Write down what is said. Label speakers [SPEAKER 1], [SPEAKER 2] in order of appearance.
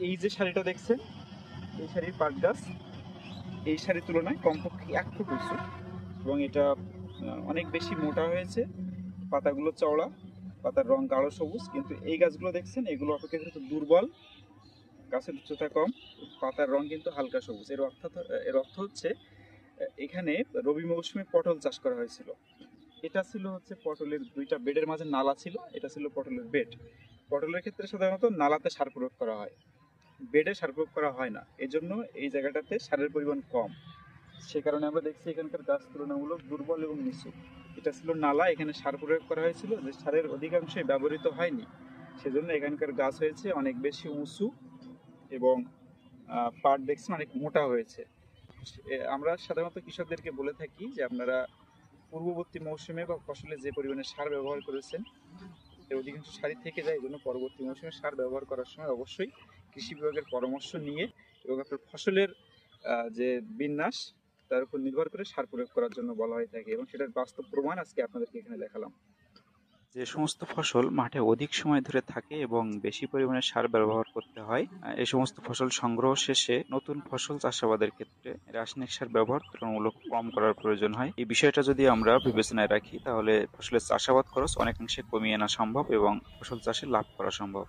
[SPEAKER 1] এই যে শাড়িটা দেখছেন, এই শাড়ির পাট গাছ এই শাড়ির তুলনায় কমপক্ষে 1 ফুট উঁচু এবং এটা অনেক বেশি মোটা হয়েছে। পাতাগুলো চওড়া, পাতার রং গাঢ় সবুজ, কিন্তু এই গাছগুলো দেখছেন এগুলো অপেক্ষাকৃত দুর্বল, গাছের উচ্চতা কম, পাতার রং কিন্তু হালকা সবুজ। এর অর্থ হচ্ছে এখানে রবি মৌসুমে পটল চাষ করা হয়েছিল। এটা ছিল হচ্ছে পটলের 2টা বেডের মাঝে নালা ছিল, এটা ছিল পটলের বেড। পটলের ক্ষেত্রে সাধারণত নালাতে সার প্রয়োগ করা হয়, বেডে সার প্রয়োগ করা হয় না, এজন্য এই জায়গাটাতে সারের পরিমাণ কম। সে কারণে আমরা দেখছি এখানকার গাছ তুলনামূলক দুর্বল এবং নিচু। এটা ছিল নালা, এখানে সার প্রয়োগ করা হয়েছিল, যে সারের অধিকাংশই ব্যবহৃত হয়নি, সেজন্য এখানকার গাছ হয়েছে অনেক বেশি উঁচু এবং পাট দেখছেন অনেক মোটা হয়েছে। আমরা সাধারণত কৃষকদেরকে বলে থাকি যে আপনারা পূর্ববর্তী মৌসুমে বা ফসলে যে পরিমাণে সার ব্যবহার করেছেন এর অধিকাংশ সারই থেকে যায়, এই জন্য পরবর্তী মৌসুমে সার ব্যবহার করার সময় অবশ্যই কৃষি বিভাগের পরামর্শ নিয়ে এবং আপনার ফসলের যে বিন্যাস তার উপর নির্ভর করে সার প্রয়োগ করার জন্য বলা হয়ে থাকে, এবং সেটার বাস্তব প্রমাণ আজকে আপনাদেরকে এখানে দেখালাম। যে সমস্ত ফসল মাঠে অধিক সময় ধরে থাকে এবং বেশি পরিমাণে সার ব্যবহার করতে হয়, এই সমস্ত ফসল সংগ্রহ শেষে নতুন ফসল চাষাবাদের ক্ষেত্রে রাসায়নিক সার ব্যবহার তুলনামূলক কম করার প্রয়োজন হয়। এই বিষয়টা যদি আমরা বিবেচনায় রাখি তাহলে ফসলের চাষাবাদ খরচ অনেকাংশে কমিয়ে আনা সম্ভব এবং ফসল চাষে লাভ করা সম্ভব।